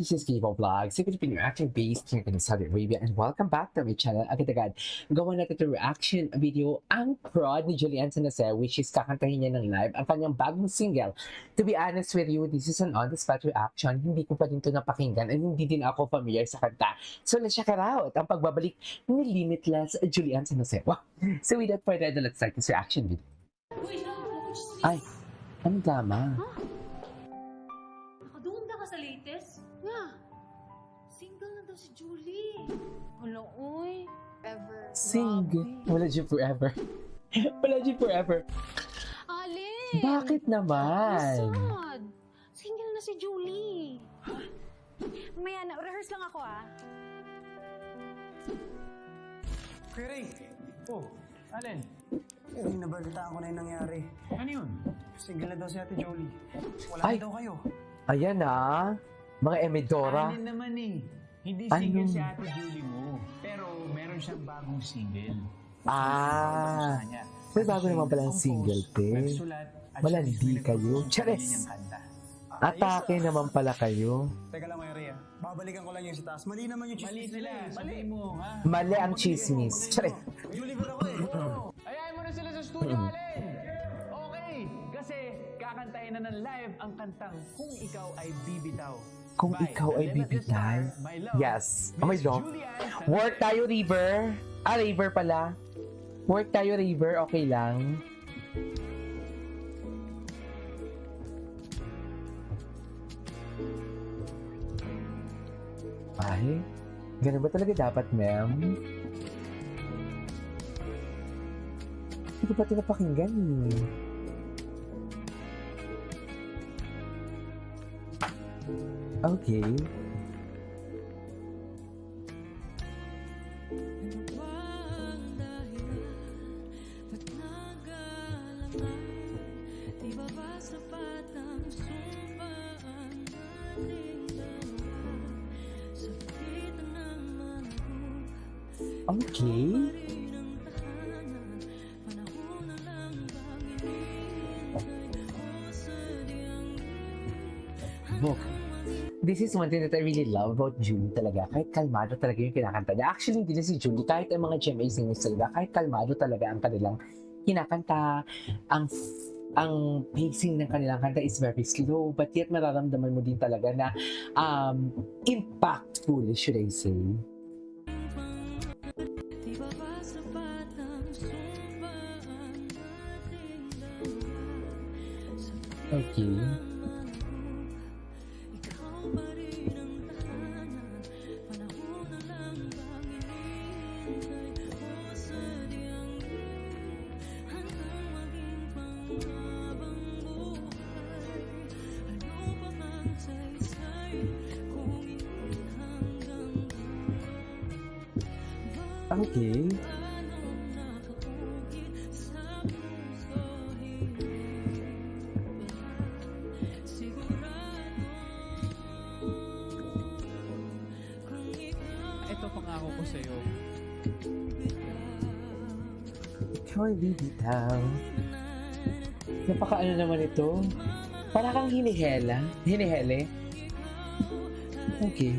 this is Kibo Vlogs, a Filipino reaction based here in Saudi Arabia, and welcome back to my channel. Agad-agad, gawa natin ito reaction video ang prod ni Julian Sanase, which is kakantahin niya ng live ang kanyang bagong single. To be honest with you, this is an on-the-spot reaction. Hindi ko pa din ito napakinggan and hindi din ako familiar sa kanta. So let's check it out, ang pagbabalik ni Limitless Julian Sanase. Wow. So without further ado, let's start this reaction video. Ay, anong drama? Nakadunda ka sa latest? Nga. Single na daw si Julie. Wala, uy. Ever. Single. Wala dyan forever. Wala dyan forever. Alin? Bakit naman? Sad. Single na si Julie. Maya na, rehearse lang ako Kuya Ray! Oh, Alin? Nabalitaan ko na yung nangyari. Ano yun? Single na daw si Ate Jolie. Wala Ay. na daw kayo. Ayan na. Mga Emidora. Alin naman eh. Hindi Ano? single si Ate Julie mo. Pero meron siyang bagong single. Ah. Sa kanya. May bago Kasi naman siya palang nag-compose, single, te. nagsulat, at Malandi siya mismo kayo. nag-compose ng Chares. sarili niyang kanta. Atake naman pala kayo. Teka lang, Kuya Ray. Babalikan ko lang yung si taas. Mali naman yung Mali chismis sila. nila eh. Sabihin mo, ha? Mali ang chismis. Charis. Julie ko ako eh. Ayayin mo na sila sa studio, Alin! Okay! Kasi kakantahin na ng live ang kantang Kung Ikaw Ay Bibitaw. Kung By ikaw ay the Limitless bibitaw. Star, my love, Yes. Oh my Miss love. Julian Sanase. Work tayo, River. Ah, River pala. Work tayo, River. Okay lang. Ay, ganun ba talaga dapat, ma'am? Hindi ko pa ito napakinggan eh. Okay. Okay. Book. This is one thing that I really love about Julie talaga. Kahit kalmado talaga yung kinakanta niya. Actually, hindi na si Julie. Kahit ang mga GMA singers talaga, kahit kalmado talaga ang kanilang kinakanta. Ang pacing ng kanilang kanta is very slow, but yet mararamdaman mo din talaga na impactful, should I say. Okay. Okay. Ito pangako ko sa'yo. Ikaw ay bibitaw. Napaka-ano naman ito? Para kang hinihela. Hinihele. Okay.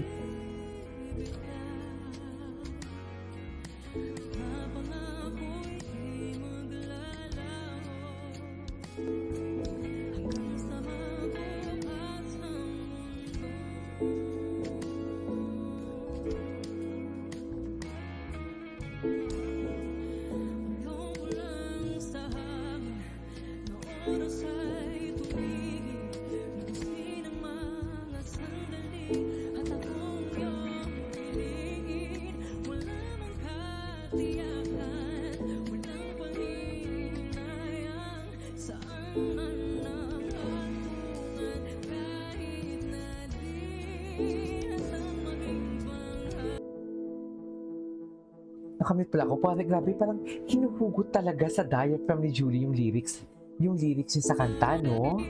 Nakamit pala ako. Parang grabe, parang hinuhugot talaga sa diaphragm ni Julie yung lyrics. Yung lyrics niya sa kanta, no?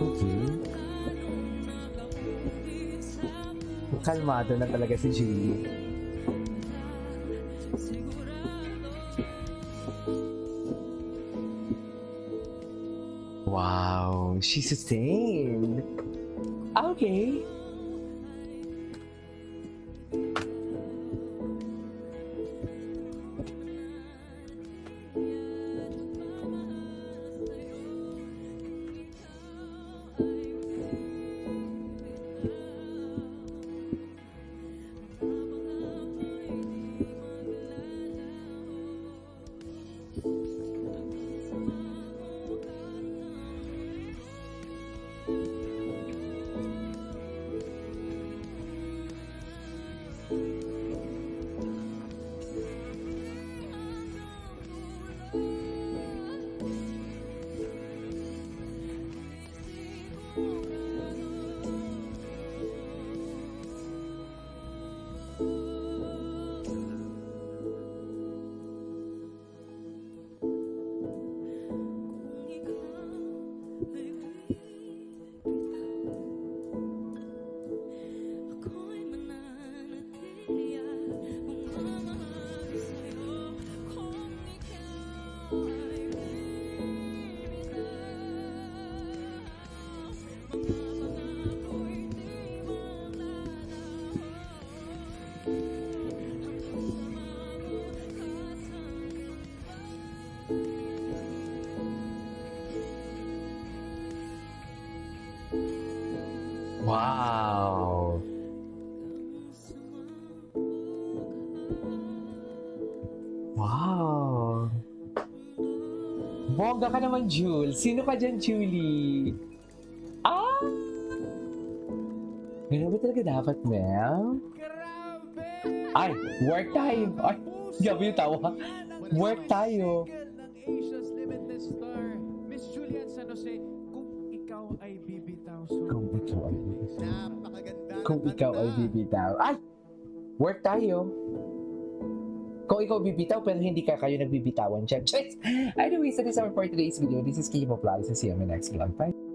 Okay. Kalmado na talaga si Julie. Wow, she's sustained. Okay. Wow. Wow. Bongga ka naman, Jules. Sino ka dyan, Julie? Ah! Ganun ba talaga dapat, Mel? Grabe! Ay, work tayo. Ay, gabi yung tawa. Work tayo. Ng Asia's Limitless Star, Miss Julian San Jose, kung ikaw ay bibitaw. Kung ikaw ay Napakaganda. Kung ikaw ay bibitaw. Ay! Work tayo. Kung ikaw bibitaw pero hindi ka kayo nagbibitawan dyan. Anyways, that is our for today's video. This is Kim of Lies. See you on my next vlog. Bye!